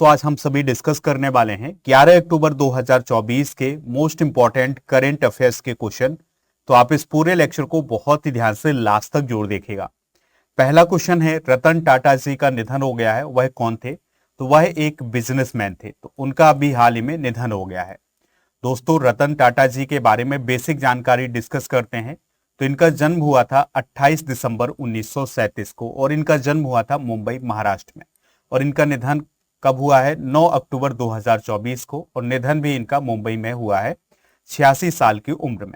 तो आज हम सभी डिस्कस करने वाले हैं 11 अक्टूबर 2024 के मोस्ट इंपॉर्टेंट करंट अफेयर्स के क्वेश्चन। तो आप इस पूरे लेक्चर को बहुत ही ध्यान से लास्ट तक जोड़ देखिएगा। पहला क्वेश्चन है, रतन टाटा जी का निधन हो गया है, वह कौन थे? तो वह एक बिजनेसमैन थे, तो उनका अभी हाल ही में निधन हो गया है। दोस्तों, रतन टाटा जी के बारे में बेसिक जानकारी डिस्कस करते हैं। तो इनका जन्म हुआ था 28 दिसंबर 1937 को और इनका जन्म हुआ था मुंबई, महाराष्ट्र में। और इनका निधन कब हुआ है? 9 अक्टूबर 2024 को, और निधन भी इनका मुंबई में हुआ है 86 साल की उम्र में।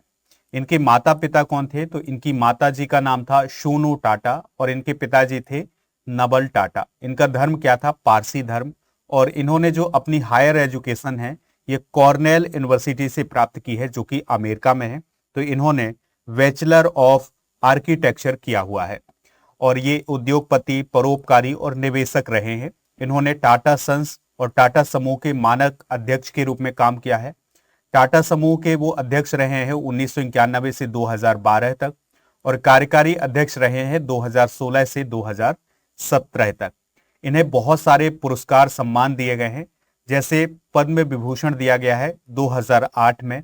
इनके माता पिता कौन थे? तो इनकी माता जी का नाम था शोनू टाटा और इनके पिताजी थे नबल टाटा। इनका धर्म क्या था? पारसी धर्म। और इन्होंने जो अपनी हायर एजुकेशन है ये कॉर्नेल यूनिवर्सिटी से प्राप्त की है, जो कि अमेरिका में है। तो इन्होंने बैचलर ऑफ आर्किटेक्चर किया हुआ है और ये उद्योगपति, परोपकारी और निवेशक रहे हैं। इन्होंने टाटा सन्स और टाटा समूह के मानक अध्यक्ष के रूप में काम किया है। टाटा समूह के वो अध्यक्ष रहे हैं 1991 से 2012 तक और कार्यकारी अध्यक्ष रहे हैं 2016 से 2017 तक। इन्हें बहुत सारे पुरस्कार सम्मान दिए गए हैं, जैसे पद्म विभूषण दिया गया है 2008 में,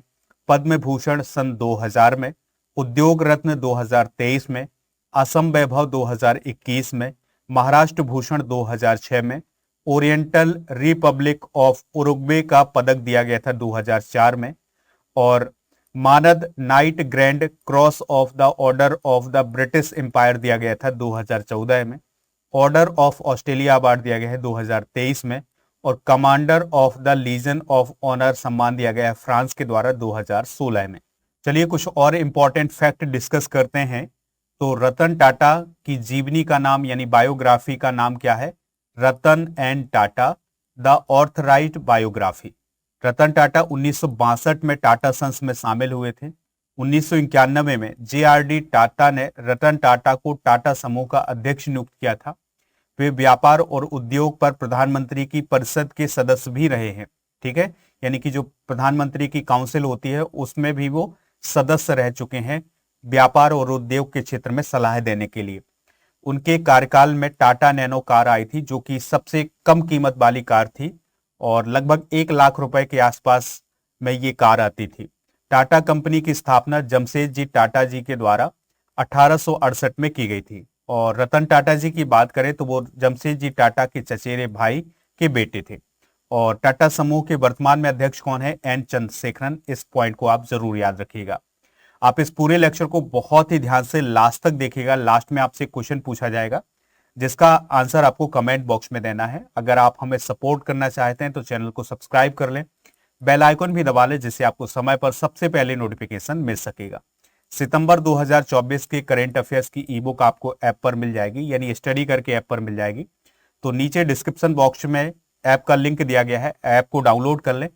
पद्म भूषण सन 2000 में, उद्योग रत्न 2023 में, असम वैभव 2021 में, महाराष्ट्र भूषण 2006 में, ओरिएंटल रिपब्लिक ऑफ उरुग्वे का पदक दिया गया था 2004 में, और मानद Knight Grand Cross of the Order of the British Empire दिया गया था 2014 में, ऑर्डर ऑफ ऑस्ट्रेलिया अवार्ड दिया गया है 2023 में, और Commander of the Legion of Honour सम्मान दिया गया है फ्रांस के द्वारा 2016 में। चलिए कुछ और इंपॉर्टेंट फैक्ट डिस्कस करते हैं। तो रतन टाटा की जीवनी का नाम यानी बायोग्राफी का नाम क्या है? रतन and Tata the ऑर्थराइट biography. Ratan Tata 1962 में टाटा सन्स में शामिल हुए थे। 1991 में JRD टाटा ने रतन टाटा को टाटा समूह का अध्यक्ष नियुक्त किया था। वे व्यापार और उद्योग पर प्रधानमंत्री की परिषद के सदस्य भी रहे हैं। ठीक है, यानी कि जो प्रधानमंत्री की काउंसिल होती है उसमें भी वो सदस्य रह चुके हैं, व्यापार और उद्योग के क्षेत्र में सलाह देने के लिए। उनके कार्यकाल में टाटा नैनो कार आई थी, जो कि सबसे कम कीमत वाली कार थी और लगभग 1 लाख रुपए के आसपास में ये कार आती थी। टाटा कंपनी की स्थापना जमशेदजी टाटा जी के द्वारा 1868 में की गई थी। और रतन टाटा जी की बात करें तो वो जमशेदजी टाटा के चचेरे भाई के बेटे थे। और टाटा समूह के वर्तमान में अध्यक्ष कौन है? एन चंद्रशेखरन। इस पॉइंट को आप जरूर याद रखिएगा। आप इस पूरे लेक्चर को बहुत ही ध्यान से लास्ट तक देखिएगा। लास्ट में आपसे क्वेश्चन पूछा जाएगा जिसका आंसर आपको कमेंट बॉक्स में देना है। अगर आप हमें सपोर्ट करना चाहते हैं तो चैनल को सब्सक्राइब कर लें, बेल आइकन भी दबा लें, जिससे आपको समय पर सबसे पहले नोटिफिकेशन मिल सकेगा। सितंबर 2024 के करंट अफेयर्स की ई बुक आपको ऐप पर मिल जाएगी, यानी स्टडी करके ऐप पर मिल जाएगी। तो नीचे डिस्क्रिप्शन बॉक्स में ऐप का लिंक दिया गया है, ऐप को डाउनलोड कर लें।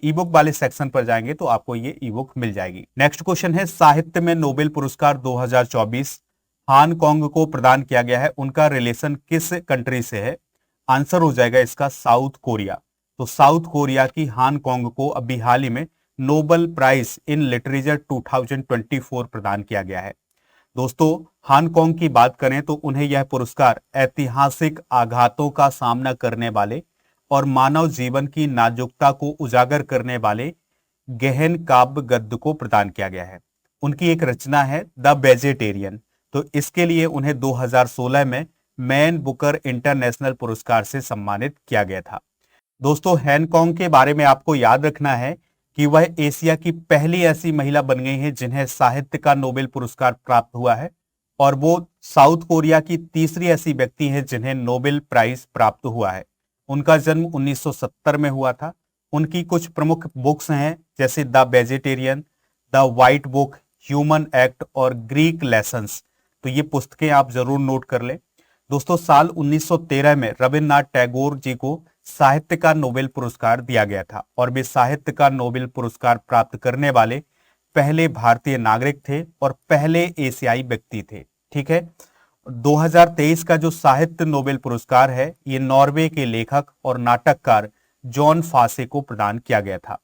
ई बुक वाले सेक्शन पर जाएंगे तो आपको ये ई बुक मिल जाएगी। नेक्स्ट क्वेश्चन है, साहित्य में नोबेल पुरस्कार 2024 हांगकांग को प्रदान किया गया है, उनका रिलेशन किस कंट्री से है? आंसर हो जाएगा इसका साउथ कोरिया। तो साउथ कोरिया की हांगकांग को अभी हाल ही में नोबेल प्राइज इन लिटरेचर 2024 प्रदान किया गया है। दोस्तों, हांगकांग की बात करें तो उन्हें यह पुरस्कार ऐतिहासिक आघातों का सामना करने वाले और मानव जीवन की नाजुकता को उजागर करने वाले गहन काव्य गद्य को प्रदान किया गया है। उनकी एक रचना है द वेजिटेरियन, तो इसके लिए उन्हें 2016 में मैन बुकर इंटरनेशनल पुरस्कार से सम्मानित किया गया था। दोस्तों, हांगकांग के बारे में आपको याद रखना है कि वह एशिया की पहली ऐसी महिला बन गई है जिन्हें साहित्य का नोबेल पुरस्कार प्राप्त हुआ है, और वो साउथ कोरिया की तीसरी ऐसी व्यक्ति है जिन्हें नोबेल प्राइज प्राप्त हुआ है। उनका जन्म 1970 में हुआ था। उनकी कुछ प्रमुख बुक्स हैं, जैसे the vegetarian, the white book, human act और ग्रीक लेसन्स। तो ये पुस्तकें आप जरूर नोट कर लें। दोस्तों, साल 1913 में रविन्द्रनाथ टैगोर जी को साहित्य का नोबेल पुरस्कार दिया गया था और वे साहित्य का नोबेल पुरस्कार प्राप्त करने वाले पहले भारतीय नागरिक थे और पहले एशियाई व्यक्ति थे। ठीक है, 2023 का जो साहित्य नोबेल पुरस्कार है ये नॉर्वे के लेखक और नाटककार जॉन फासे को प्रदान किया गया था।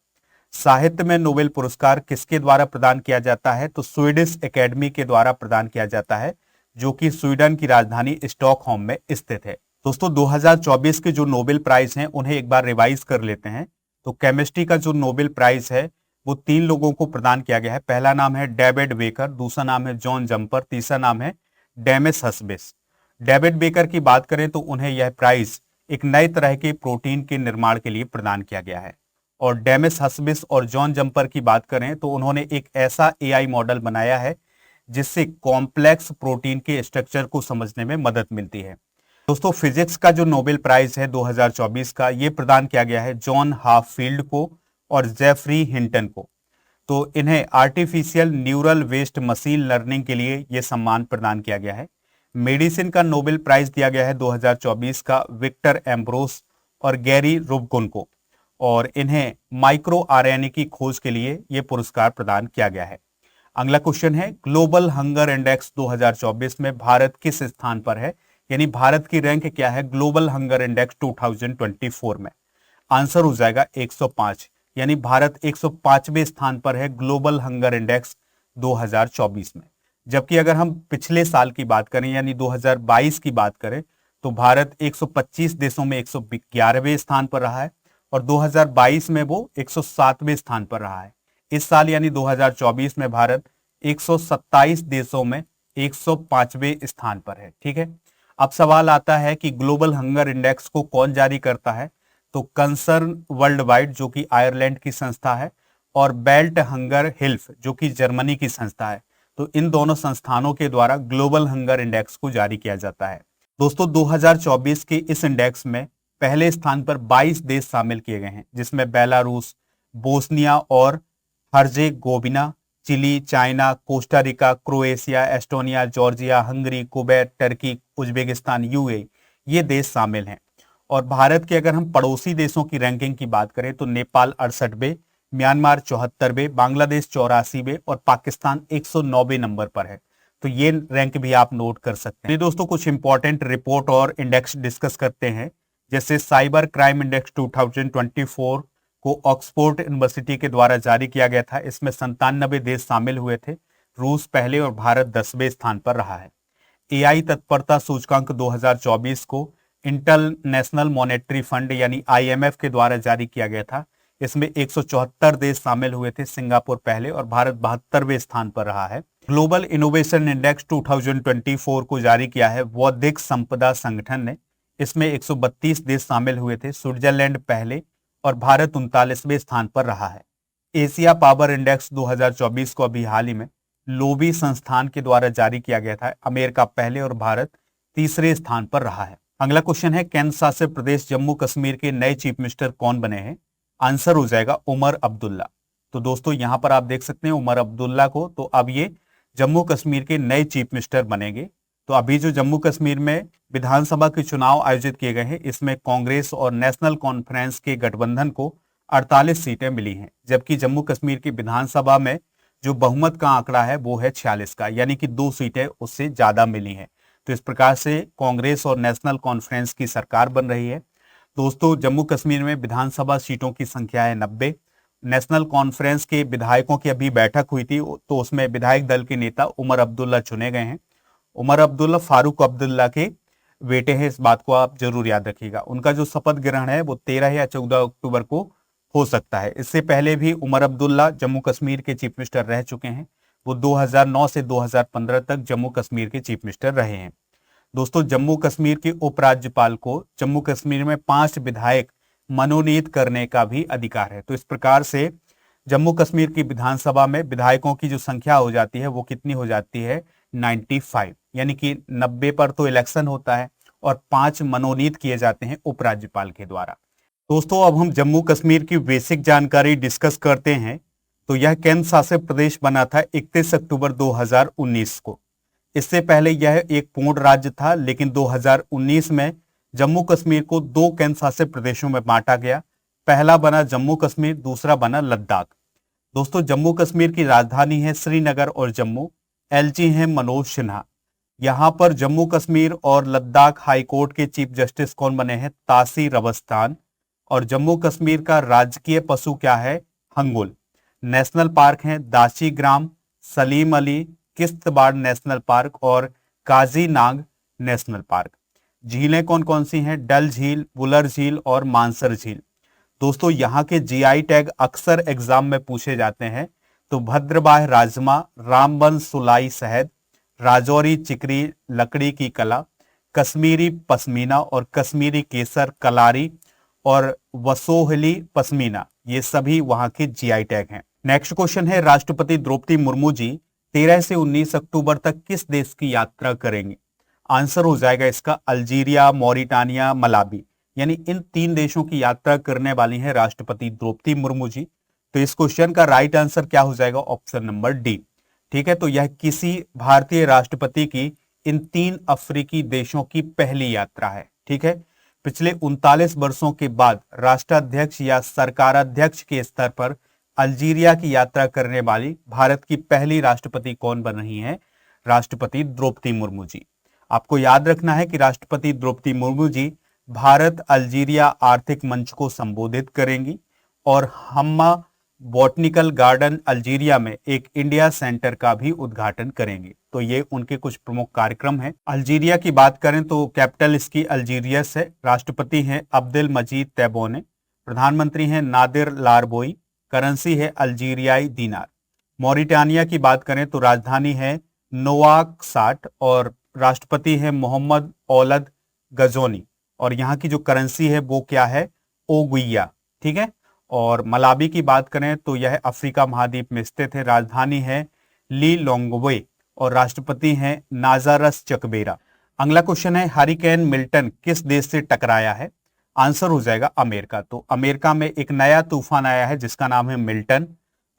साहित्य में नोबेल पुरस्कार किसके द्वारा प्रदान किया जाता है? तो स्वीडिश एकेडमी के द्वारा प्रदान किया जाता है, जो कि स्वीडन की राजधानी स्टॉकहोम में स्थित है। दोस्तों 2024 के जो नोबेल प्राइज हैं उन्हें एक बार रिवाइज कर लेते हैं। तो केमिस्ट्री का जो नोबेल प्राइज है वो 3 लोगों को प्रदान किया गया है। पहला नाम है डेविड बेकर, दूसरा नाम है जॉन जंपर, तीसरा नाम है डेमिस हस्बिस। डेविड बेकर की बात करें तो उन्हें यह प्राइज एक नए तरह के प्रोटीन के निर्माण के लिए प्रदान किया गया है। और डेमिस हस्बिस और जॉन जंपर की बात करें तो उन्होंने एक ऐसा एआई मॉडल बनाया है जिससे कॉम्प्लेक्स प्रोटीन के स्ट्रक्चर को समझने में मदद मिलती है। दोस्तों फिजिक्स का जो नोबेल प्राइज है 2024 का, ये प्रदान किया गया है जॉन हाफील्ड को और जेफरी हिंटन को। तो इन्हें आर्टिफिशियल न्यूरल वेस्ट मशीन लर्निंग के लिए यह सम्मान प्रदान किया गया है। मेडिसिन का नोबेल प्राइज दिया गया है 2024 का विक्टर एम्ब्रोस और गैरी रुबकुन को, और इन्हें माइक्रो आरएनए की खोज के लिए यह पुरस्कार प्रदान किया गया है। अगला क्वेश्चन है ग्लोबल हंगर इंडेक्स 2024 में भारत किस स्थान पर है, यानी भारत की रैंक क्या है ग्लोबल हंगर इंडेक्स 2024 में। आंसर हो जाएगा 105, यानी भारत 105वें स्थान पर है ग्लोबल हंगर इंडेक्स 2024 में। जबकि अगर हम पिछले साल की बात करें यानी 2022 की बात करें तो भारत 125 देशों में 111वें स्थान पर रहा है और 2022 में वो 107वें स्थान पर रहा है। इस साल यानी 2024 में भारत 127 देशों में 105वें स्थान पर है। ठीक है, अब सवाल आता है कि ग्लोबल हंगर इंडेक्स को कौन जारी करता है। तो कंसर्न वर्ल्ड वाइड जो कि आयरलैंड की संस्था है और बेल्ट हंगर हिल्फ जो कि जर्मनी की संस्था है, तो इन दोनों संस्थानों के द्वारा ग्लोबल हंगर इंडेक्स को जारी किया जाता है। दोस्तों 2024 के इस इंडेक्स में पहले स्थान पर 22 देश शामिल किए गए हैं, जिसमें बेलारूस, बोस्निया और Herzegovina, Chile, China, Costa Rica, Croatia, Estonia, Georgia, Hungary, Kuwait, Turkey, Uzbekistan, UAE ये देश शामिल हैं। और भारत के अगर हम पड़ोसी देशों की रैंकिंग की बात करें तो नेपाल 68वें, म्यांमार 74वें, बांग्लादेश 84वें और पाकिस्तान 109वें नंबर पर है। तो ये रैंक भी आप नोट कर सकते हैं। दोस्तों कुछ इंपॉर्टेंट रिपोर्ट और इंडेक्स डिस्कस करते हैं। जैसे साइबर क्राइम इंडेक्स 2024 को ऑक्सफोर्ड यूनिवर्सिटी के द्वारा जारी किया गया था। इसमें 97 देश शामिल हुए थे। रूस पहले और भारत 10वें स्थान पर रहा है। एआई तत्परता सूचकांक 2024 को इंटरनेशनल मॉनेटरी फंड यानी आईएमएफ के द्वारा जारी किया गया था। इसमें 174 देश शामिल हुए थे। सिंगापुर पहले और भारत 72वें स्थान पर रहा है। ग्लोबल इनोवेशन इंडेक्स 2024 को जारी किया है बौद्धिक संपदा संगठन ने। इसमें 132 देश शामिल हुए थे। स्विट्जरलैंड पहले और भारत 39वें स्थान पर रहा है। एशिया पावर इंडेक्स 2024 को अभी हाल ही में लोबी संस्थान के द्वारा जारी किया गया था। अमेरिका पहले और भारत तीसरे स्थान पर रहा है। अगला क्वेश्चन है केंद्र शासित प्रदेश जम्मू कश्मीर के नए चीफ मिनिस्टर कौन बने हैं। आंसर हो जाएगा उमर अब्दुल्ला। तो दोस्तों यहां पर आप देख सकते हैं उमर अब्दुल्ला को, तो अब ये जम्मू कश्मीर के नए चीफ मिनिस्टर बनेंगे। तो अभी जो जम्मू कश्मीर में विधानसभा के चुनाव आयोजित किए गए हैं इसमें कांग्रेस और नेशनल कॉन्फ्रेंस के गठबंधन को 48 सीटें मिली हैं, जबकि जम्मू कश्मीर की विधानसभा में जो बहुमत का आंकड़ा है वो है 46 का, यानी कि 2 सीटें उससे ज्यादा मिली हैं। तो इस प्रकार से कांग्रेस और नेशनल कॉन्फ्रेंस की सरकार बन रही है। दोस्तों जम्मू कश्मीर में विधानसभा सीटों की संख्या है 90। नेशनल कॉन्फ्रेंस के विधायकों की अभी बैठक हुई थी तो उसमें विधायक दल के नेता उमर अब्दुल्ला चुने गए हैं। उमर अब्दुल्ला फारूक अब्दुल्ला के बेटे हैं, इस बात को आप जरूर याद रखिएगा। उनका जो शपथ ग्रहण है वो 13 या 14 अक्टूबर को हो सकता है। इससे पहले भी उमर अब्दुल्ला जम्मू कश्मीर के चीफ मिनिस्टर रह चुके हैं। वो 2009 से 2015 तक जम्मू कश्मीर के चीफ मिनिस्टर रहे हैं। दोस्तों जम्मू कश्मीर के उपराज्यपाल को जम्मू कश्मीर में 5 विधायक मनोनीत करने का भी अधिकार है। तो इस प्रकार से जम्मू कश्मीर की विधानसभा में विधायकों की जो संख्या हो जाती है वो कितनी हो जाती है 95, यानी कि 90 पर तो इलेक्शन होता है और 5 मनोनीत किए जाते हैं उपराज्यपाल के द्वारा। दोस्तों अब हम जम्मू कश्मीर की बेसिक जानकारी डिस्कस करते हैं। तो यह केंद्र शासित प्रदेश बना था 31 अक्टूबर 2019 को। इससे पहले यह एक पूर्ण राज्य था, लेकिन 2019 में जम्मू कश्मीर को 2 केंद्र शासित प्रदेशों में बांटा गया। पहला बना जम्मू कश्मीर, दूसरा बना लद्दाख। दोस्तों जम्मू कश्मीर की राजधानी है श्रीनगर और जम्मू एलजी हैं मनोज सिन्हा। यहां पर जम्मू कश्मीर और लद्दाख हाईकोर्ट के चीफ जस्टिस कौन बने हैं, तासीर अवस्थान। और जम्मू कश्मीर का राजकीय पशु क्या है, हंगुल। नेशनल पार्क हैं दाची ग्राम, सलीम अली, किश्तवाड़ नेशनल पार्क और काजी नाग नेशनल पार्क। झीलें कौन कौन सी हैं? डल झील, वुलर झील और मानसर झील। दोस्तों यहाँ के जीआई टैग अक्सर एग्जाम में पूछे जाते हैं, तो भद्रबाह राजमा, रामबन सुलाई शहद, राजौरी चिकरी लकड़ी की कला, कश्मीरी पश्मीना और कश्मीरी केसर कलारी और वसोहली पश्मीना, ये सभी वहां के जीआई टैग हैं। नेक्स्ट क्वेश्चन है, राष्ट्रपति द्रौपदी मुर्मू जी 13 से 19 अक्टूबर तक किस देश की यात्रा करेंगे? आंसर हो जाएगा इसका अल्जीरिया, मॉरिटानिया, मलावी, यानी इन 3 देशों की यात्रा करने वाली हैं राष्ट्रपति द्रौपदी मुर्मू जी। तो इस क्वेश्चन का राइट आंसर क्या हो जाएगा? Option number D. ठीक है, तो यह किसी भारतीय राष्ट्रपति की इन 3 अफ्रीकी देशों की पहली यात्रा है। ठीक है, पिछले 39 वर्षों के बाद राष्ट्राध्यक्ष या सरकाराध्यक्ष के स्तर पर अल्जीरिया की यात्रा करने वाली भारत की पहली राष्ट्रपति कौन बन रही हैं? राष्ट्रपति द्रौपदी मुर्मू जी। आपको याद रखना है कि राष्ट्रपति द्रौपदी मुर्मू जी भारत अल्जीरिया आर्थिक मंच को संबोधित करेंगी और हम्मा बॉटनिकल गार्डन अल्जीरिया में एक इंडिया सेंटर का भी उद्घाटन करेंगे। तो ये उनके कुछ प्रमुख कार्यक्रम हैं। अल्जीरिया की बात करें तो कैपिटल इसकी अल्जीरियस है, राष्ट्रपति हैं अब्देल मजीद तैबोने, प्रधानमंत्री हैं नादिर लारबोई, करेंसी है अल्जीरियाई दीनार। मॉरिटानिया की बात करें तो राजधानी है नोवाकसाट और राष्ट्रपति है मोहम्मद औलद गजोनी और यहाँ की जो करेंसी है वो क्या है? ओगुइया। ठीक है, और मलावी की बात करें तो यह अफ्रीका महाद्वीप में स्थित है, राजधानी है ली लोंगवे और राष्ट्रपति हैं नाजारस चकबेरा। अगला क्वेश्चन है, हरिकेन मिल्टन किस देश से टकराया है? आंसर हो जाएगा अमेरिका। तो अमेरिका में एक नया तूफान आया है जिसका नाम है मिल्टन।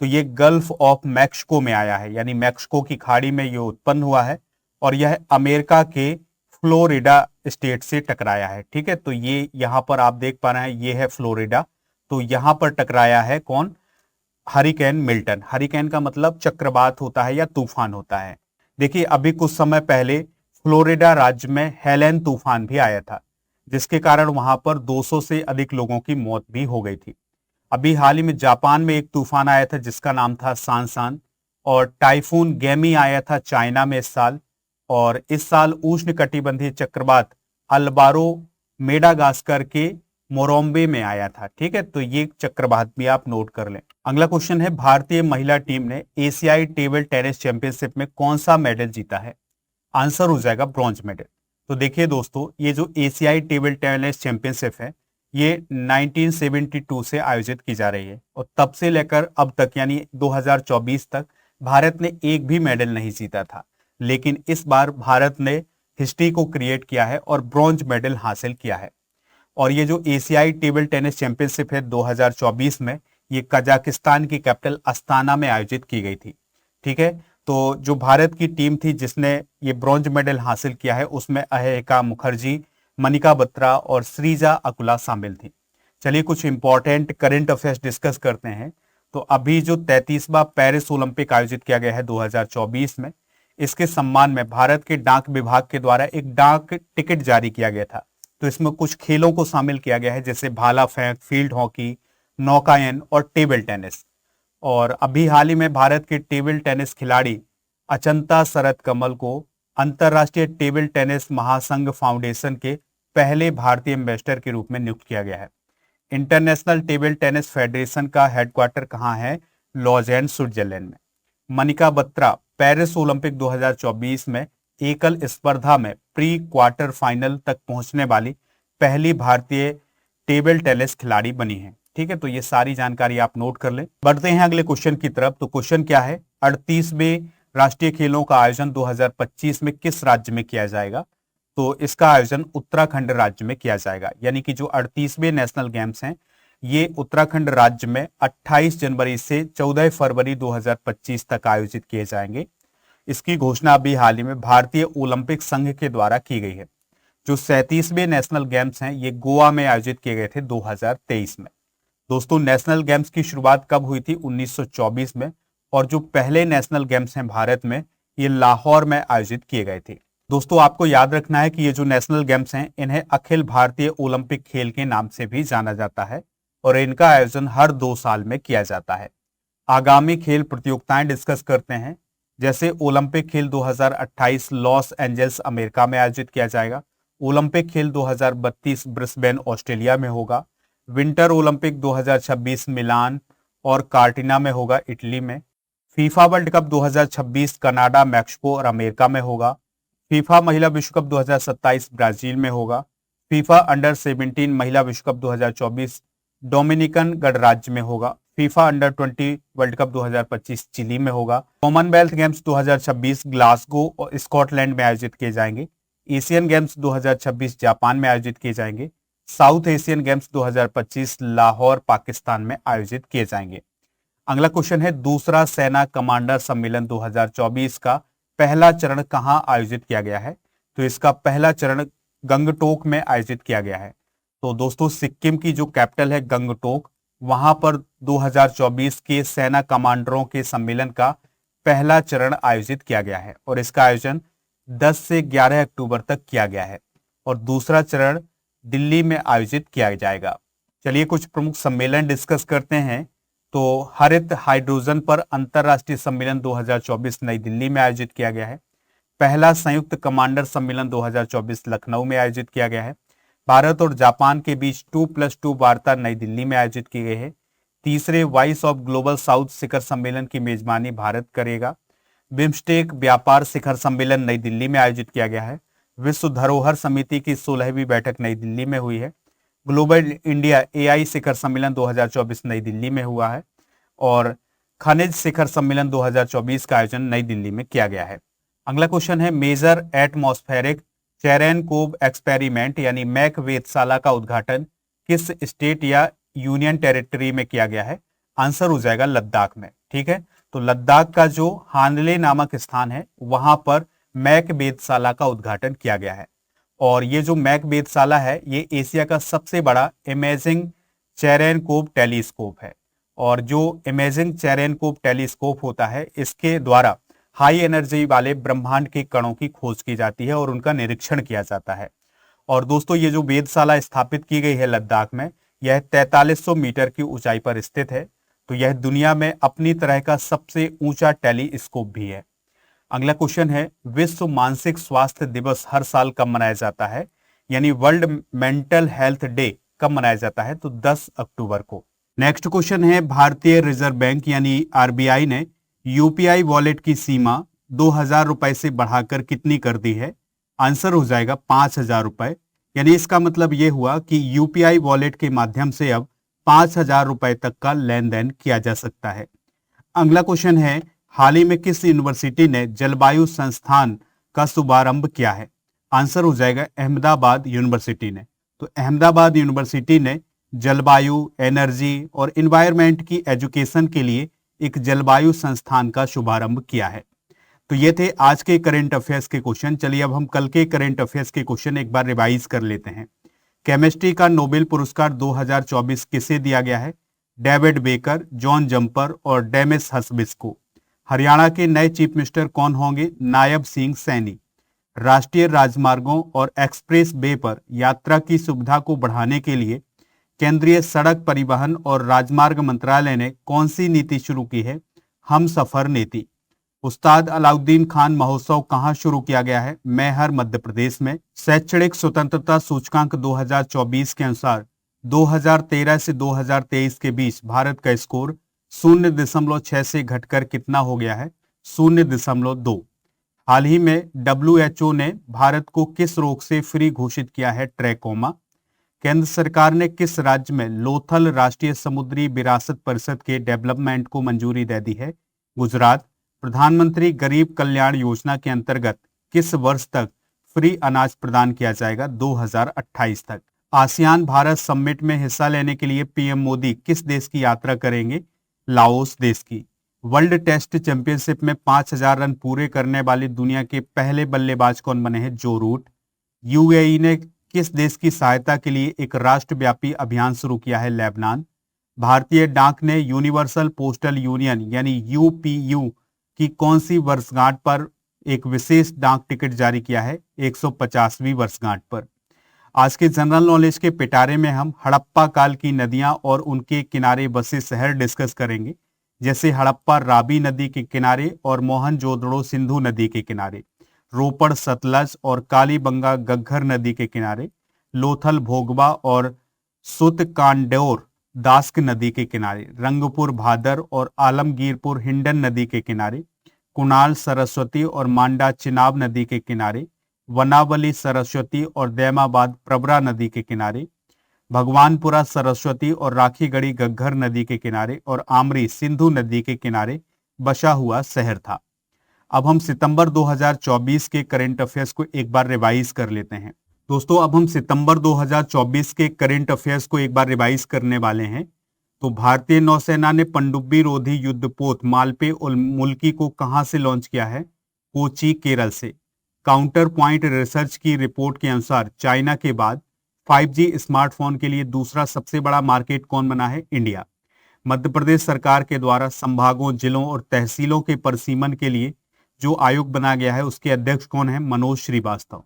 तो ये गल्फ ऑफ मैक्सिको में आया है, यानी मैक्सिको की खाड़ी में ये उत्पन्न हुआ है और यह अमेरिका के फ्लोरिडा स्टेट से टकराया है। ठीक है, तो ये यहां पर आप देख पा रहे हैं, ये है फ्लोरिडा। तो यहां पर टकराया है कौन? Hurricane Milton. हरिकेन का मतलब चक्रवात होता है या तूफान होता है। देखिए अभी कुछ समय पहले फ्लोरिडा राज्य में हेलेन तूफान भी आया था जिसके कारण वहां पर 200 से अधिक लोगों की मौत भी हो गई थी। अभी हाल ही में जापान में एक तूफान आया था जिसका नाम था सांसान और टाइफून गैमी आया था चाइना में इस साल, और इस साल उष्णकटिबंधीय चक्रवात अल्बारो मेडागास्कर के मोरोम्बे में आया था। ठीक है, तो ये चक्रवात भी आप नोट कर लें। अगला क्वेश्चन है, भारतीय महिला टीम ने एशियाई टेबल टेनिस चैंपियनशिप में कौन सा मेडल जीता है? आंसर हो जाएगा ब्रॉन्ज मेडल। तो देखिए दोस्तों, ये जो एशियाई टेबल टेनिस चैंपियनशिप है ये 1972 से आयोजित की जा रही है और तब से लेकर अब तक यानी 2024 तक भारत ने एक भी मेडल नहीं जीता था, लेकिन इस बार भारत ने हिस्ट्री को क्रिएट किया है और ब्रॉन्ज मेडल हासिल किया है। और ये जो एशियाई टेबल टेनिस चैंपियनशिप है 2024 में, ये कजाकिस्तान की कैपिटल अस्ताना में आयोजित की गई थी। ठीक है, तो जो भारत की टीम थी जिसने ये ब्रॉन्ज मेडल हासिल किया है उसमें अहेका मुखर्जी, मनिका बत्रा और श्रीजा अकुला शामिल थी। चलिए कुछ इंपॉर्टेंट करंट अफेयर्स डिस्कस करते हैं। तो अभी जो 33वां पेरिस ओलंपिक आयोजित किया गया है 2024 में, इसके सम्मान में भारत के डाक विभाग के द्वारा एक डाक टिकट जारी किया गया था। तो इसमें कुछ खेलों को शामिल किया गया है जैसे भाला फेंक, फील्ड हॉकी, नौकायन और टेबल टेनिस। और अभी हाल ही में भारत के टेबल टेनिस खिलाड़ी अचंता शरद कमल को अंतरराष्ट्रीय टेबल टेनिस महासंघ फाउंडेशन के पहले भारतीय एम्बेसडर के रूप में नियुक्त किया गया है। इंटरनेशनल टेबल टेनिस फेडरेशन का हेडक्वार्टर कहाँ है? लॉजेन, स्विट्जरलैंड में। मनिका बत्रा पेरिस ओलंपिक 2024 में एकल स्पर्धा में प्री क्वार्टर फाइनल तक पहुंचने वाली पहली भारतीय टेबल टेनिस खिलाड़ी बनी है। ठीक है, तो ये सारी जानकारी आप नोट कर लें। बढ़ते हैं अगले क्वेश्चन की तरफ। तो क्वेश्चन क्या है, 38वें राष्ट्रीय खेलों का आयोजन 2025 में किस राज्य में किया जाएगा? तो इसका आयोजन उत्तराखंड राज्य में किया जाएगा, यानी कि जो 38वें नेशनल गेम्स हैं ये उत्तराखंड राज्य में 28 जनवरी से 14 फरवरी 2025 तक आयोजित किए जाएंगे। इसकी घोषणा अभी हाल ही में भारतीय ओलंपिक संघ के द्वारा की गई है। जो 37वें नेशनल गेम्स हैं ये गोवा में आयोजित किए गए थे 2023 में। दोस्तों नेशनल गेम्स की शुरुआत कब हुई थी? 1924 में, और जो पहले नेशनल गेम्स हैं भारत में ये लाहौर में आयोजित किए गए थे। दोस्तों आपको याद रखना है कि ये जो नेशनल गेम्स हैं इन्हें अखिल भारतीय ओलंपिक खेल के नाम से भी जाना जाता है और इनका आयोजन हर 2 साल में किया जाता है। आगामी खेल प्रतियोगिताएं डिस्कस करते हैं, जैसे ओलंपिक खेल 2028 लॉस एंजल्स अमेरिका में आयोजित किया जाएगा, ओलंपिक खेल 2032 ब्रिस्बेन ऑस्ट्रेलिया में होगा। विंटर ओलंपिक 2026 मिलान और कार्टिना में होगा, इटली में। FIFA world cup 2026 Canada, Mexico और अमेरिका में होगा। फीफा महिला विश्व कप 2027 ब्राजील में होगा। फीफा अंडर 17 महिला विश्व कप 2024 डोमिनिकन गणराज्य में होगा। FIFA under 20 World Cup 2025 Chile में होगा। कॉमनवेल्थ गेम्स 2026 ग्लासगो और स्कॉटलैंड में आयोजित किए जाएंगे। एशियन गेम्स 2026 जापान में आयोजित किए जाएंगे। South Asian games 2025 Lahore, Pakistan में आयोजित किए जाएंगे। अगला क्वेश्चन है, दूसरा सेना कमांडर सम्मेलन 2024 का पहला चरण कहां आयोजित किया गया है? तो इसका पहला चरण गंगटोक में आयोजित किया गया है। तो दोस्तों, सिक्किम की जो कैपिटल है गंगटोक, वहां पर 2024 के सेना कमांडरों के सम्मेलन का पहला चरण आयोजित किया गया है और इसका आयोजन 10 से 11 अक्टूबर तक किया गया है और दूसरा चरण दिल्ली में आयोजित किया जाएगा। चलिए कुछ प्रमुख सम्मेलन डिस्कस करते हैं। तो हरित हाइड्रोजन पर अंतरराष्ट्रीय सम्मेलन 2024 नई दिल्ली में आयोजित किया गया है। पहला संयुक्त कमांडर सम्मेलन 2024 लखनऊ में आयोजित किया गया है। भारत और जापान के बीच 2+2 वार्ता नई दिल्ली में आयोजित की गई है। तीसरे वॉइस ऑफ ग्लोबल साउथ शिखर सम्मेलन की मेजबानी भारत करेगा। बिम्स्टेक व्यापार शिखर सम्मेलन नई दिल्ली में आयोजित किया गया है। विश्व धरोहर समिति की 16वीं बैठक नई दिल्ली में हुई है। ग्लोबल इंडिया एआई शिखर सम्मेलन 2024 नई दिल्ली में हुआ है और खनिज शिखर सम्मेलन 2024 का आयोजन नई दिल्ली में किया गया है। अगला क्वेश्चन है, मेजर एटमॉस्फेरिक चेरेनकोव एक्सपेरिमेंट यानी मैक वेधशाला का उद्घाटन किस स्टेट या यूनियन टेरिटरी में किया गया है? आंसर हो जाएगा लद्दाख में। ठीक है, तो लद्दाख का जो हानले नामक स्थान है वहां पर मैक वेधशाला का उद्घाटन किया गया है और ये जो मैक वेधशाला है ये एशिया का सबसे बड़ा इमेजिंग चेरेनकोव टेलीस्कोप है और जो इमेजिंग चेरेनकोव टेलीस्कोप होता है इसके द्वारा हाई एनर्जी वाले ब्रह्मांड के कणों की खोज की जाती है और उनका निरीक्षण किया जाता है। और दोस्तों, ये जो वेधशाला स्थापित की गई है लद्दाख में, यह 4300 मीटर की ऊंचाई पर स्थित है। तो यह दुनिया में अपनी तरह का सबसे ऊंचा टेलीस्कोप भी है। अगला क्वेश्चन है, विश्व मानसिक स्वास्थ्य दिवस हर साल कब मनाया जाता है? यानी वर्ल्ड मेंटल हेल्थ डे कब मनाया जाता है? तो 10 अक्टूबर को। नेक्स्ट क्वेश्चन है, भारतीय रिजर्व बैंक यानी आरबीआई ने यूपीआई वॉलेट की सीमा 2000 रुपए से बढ़ाकर कितनी कर दी है? आंसर हो जाएगा 5000 रुपए। यानी इसका मतलब यह हुआ कि यूपीआई वॉलेट के माध्यम से अब 5000 रुपए तक का लेन देन किया जा सकता है। अगला क्वेश्चन है, हाल ही में किस यूनिवर्सिटी ने जलवायु संस्थान का शुभारंभ किया है? आंसर हो जाएगा अहमदाबाद यूनिवर्सिटी ने। तो अहमदाबाद यूनिवर्सिटी ने जलवायु, एनर्जी और एनवायरनमेंट की एजुकेशन के लिए एक जलवायु संस्थान का शुभारंभ किया है। तो ये थे आज के करंट अफेयर्स के क्वेश्चन। चलिए अब हम कल के करंट अफेयर्स के क्वेश्चन एक बार रिवाइज कर लेते हैं। केमिस्ट्री का नोबेल पुरस्कार 2024 किसे दिया गया है? डेविड बेकर, जॉन जंपर और डेमिस हस्बिस को। हरियाणा के नए चीफ मिनिस्टर कौन होंगे? नायब सिंह सैनी। राष्ट्रीय राजमार्गों और एक्सप्रेस वे पर यात्रा की सुविधा को बढ़ाने के लिए केंद्रीय सड़क परिवहन और राजमार्ग मंत्रालय ने कौन सी नीति शुरू की है? हम सफर नीति। उस्ताद अलाउद्दीन खान महोत्सव कहां शुरू किया गया है? मैहर, मध्य प्रदेश में। शैक्षणिक स्वतंत्रता सूचकांक 2024 के अनुसार 2013 से 2023 के बीच भारत का स्कोर 0.6 से घटकर कितना हो गया है? 0.2। हाल ही में WHO ने भारत को किस रोग से फ्री घोषित किया है? ट्रैकोमा। केंद्र सरकार ने किस राज्य में लोथल राष्ट्रीय समुद्री विरासत परिषद के डेवलपमेंट को मंजूरी दे दी है? गुजरात। प्रधानमंत्री गरीब कल्याण योजना के अंतर्गत किस वर्ष तक फ्री अनाज प्रदान किया जाएगा? 2028 तक। आसियान भारत समिट में हिस्सा लेने के लिए पीएम मोदी किस देश की यात्रा करेंगे? लाओस देश की। वर्ल्ड टेस्ट चैंपियनशिप में 5000 रन पूरे करने वाले दुनिया के पहले बल्लेबाज कौन बने हैं? जो रूट। यूएई ने किस देश की सहायता के लिए एक राष्ट्रव्यापी अभियान शुरू किया है? लेबनान। भारतीय डाक ने यूनिवर्सल पोस्टल यूनियन यानी यूपीयू की कौन सी वर्षगांठ पर एक विशेष डाक टिकट जारी किया है? 150वीं वर्षगांठ पर। आज के जनरल नॉलेज के पिटारे में हम हड़प्पा काल की नदियां और उनके किनारे बसे शहर डिस्कस करेंगे, जैसे हड़प्पा रावी नदी के किनारे और मोहनजोदड़ो सिंधु नदी के किनारे। रोपड़ सतलज और कालीबंगा घग्गर नदी के किनारे, लोथल भोगवा और सुतकांडोर दास्क नदी के किनारे, रंगपुर भादर और आलमगीरपुर हिंडन नदी के किनारे, कुणाल सरस्वती और मांडा चिनाब नदी के किनारे, वनावली सरस्वती और दैमाबाद प्रवरा नदी के किनारे, भगवानपुरा सरस्वती और राखीगढ़ी घग्गर नदी के किनारे और आमरी सिंधु नदी के किनारे बसा हुआ शहर था। अब हम सितंबर 2024 के करंट अफेयर्स को एक बार रिवाइज कर लेते हैं। दोस्तों, अब हम सितंबर 2024 के करंट अफेयर्स को एक बार रिवाइज करने वाले हैं। तो भारतीय नौसेना ने पनडुब्बी रोधी युद्धपोत मालपे उल मुल्की को कहां से लॉन्च किया है? कोची, केरल से। काउंटर पॉइंट रिसर्च की रिपोर्ट के अनुसार चाइना के बाद 5G स्मार्टफोन के लिए दूसरा सबसे बड़ा मार्केट कौन बना है? इंडिया। मध्य प्रदेश सरकार के द्वारा संभागों, जिलों और तहसीलों के परिसीमन के लिए जो आयोग बना गया है उसके अध्यक्ष कौन है? मनोज श्रीवास्तव।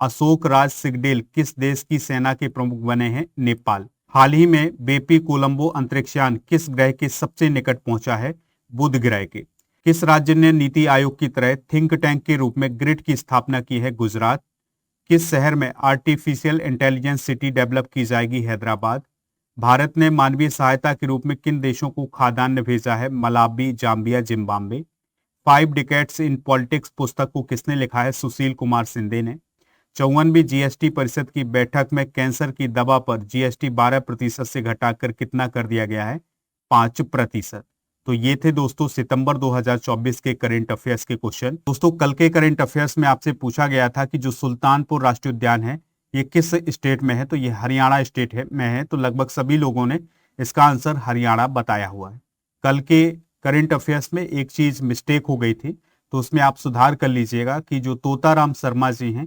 अशोक राज सिगडेल किस देश की सेना के प्रमुख बने हैं? नेपाल। हाल ही में बेपी कोलंबो अंतरिक्षयान किस ग्रह के सबसे निकट पहुंचा है? बुध ग्रह के। किस राज्य ने नीति आयोग की तरह थिंक टैंक के रूप में ग्रिड की स्थापना की है? गुजरात। किस शहर में आर्टिफिशियल इंटेलिजेंस सिटी डेवलप की जाएगी? हैदराबाद। भारत ने मानवीय सहायता के रूप में किन देशों को खाद्यान्न भेजा है? Malawi, Zambia, Zimbabwe. 5 decades in politics पुस्तक को किसने लिखा है? सुशील कुमार शिंदे ने। 54वीं जीएसटी परिषद की बैठक में कैंसर की दवा पर जीएसटी 12% से घटाकर कितना कर दिया गया है? 5%। तो ये थे दोस्तों सितंबर 2024 के करंट अफेयर्स के क्वेश्चन। दोस्तों, कल के करंट अफेयर्स में आपसे पूछा गया था कि जो सुल्तानपुर राष्ट्रीय उद्यान है ये किस स्टेट में है? तो ये हरियाणा स्टेट में है। तो लगभग सभी लोगों ने इसका आंसर हरियाणा बताया हुआ है। कल के करंट अफेयर्स में एक चीज मिस्टेक हो गई थी, तो उसमें आप सुधार कर लीजिएगा कि जो तोताराम शर्मा जी हैं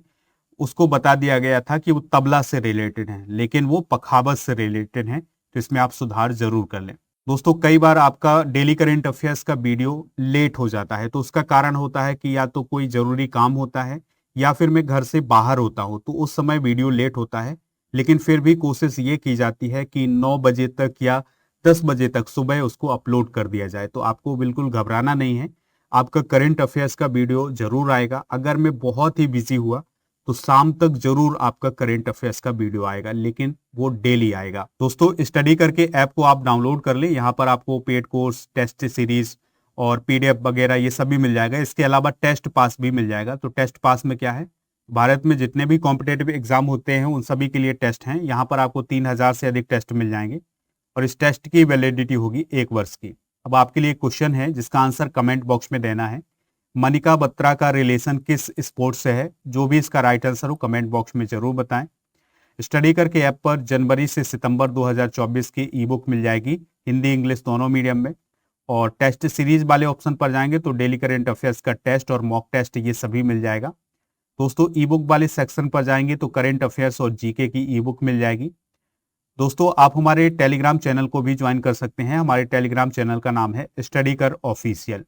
उसको बता दिया गया था कि वो तबला से रिलेटेड हैं, लेकिन वो पखावज से रिलेटेड हैं। तो इसमें आप सुधार जरूर कर लें। दोस्तों, कई बार आपका डेली करंट अफेयर्स का वीडियो लेट हो जाता है, तो उसका कारण होता है कि या तो कोई जरूरी काम होता है या फिर मैं घर से बाहर होता हूं, तो उस समय वीडियो लेट होता है। लेकिन फिर भी कोशिश ये की जाती है कि 9 बजे तक या 10 बजे तक सुबह उसको अपलोड कर दिया जाए। तो आपको बिल्कुल घबराना नहीं है, आपका करंट अफेयर्स का वीडियो जरूर आएगा। अगर मैं बहुत ही बिजी हुआ तो शाम तक जरूर आपका करंट अफेयर्स का वीडियो आएगा, लेकिन वो डेली आएगा। दोस्तों, स्टडी करके ऐप को आप डाउनलोड कर लें। यहाँ पर आपको पेड कोर्स, टेस्ट सीरीज और पीडीएफ वगैरह ये सभी मिल जाएगा। इसके अलावा टेस्ट पास भी मिल जाएगा। तो टेस्ट पास में क्या है? भारत में जितने भी कॉम्पिटेटिव एग्जाम होते हैं उन सभी के लिए टेस्ट हैं। यहाँ पर आपको 3000 से अधिक टेस्ट मिल जाएंगे और इस टेस्ट की वैलिडिटी होगी 1 वर्ष की। अब आपके लिए क्वेश्चन है जिसका आंसर कमेंट बॉक्स में देना है। मनिका बत्रा का रिलेशन किस स्पोर्ट से है? जो भी इसका राइट आंसर हो कमेंट बॉक्स में जरूर बताएं। स्टडी करके ऐप पर जनवरी से सितंबर 2024 की ई बुक मिल जाएगी, हिंदी इंग्लिश दोनों मीडियम में। और टेस्ट सीरीज वाले ऑप्शन पर जाएंगे तो डेली करंट अफेयर्स का टेस्ट और मॉक टेस्ट ये सभी मिल जाएगा। दोस्तों, ई बुक वाले सेक्शन पर जाएंगे तो करंट अफेयर्स और जीके की ई बुक मिल जाएगी। दोस्तों, आप हमारे टेलीग्राम चैनल को भी ज्वाइन कर सकते हैं। हमारे टेलीग्राम चैनल का नाम है स्टडी कर ऑफिशियल।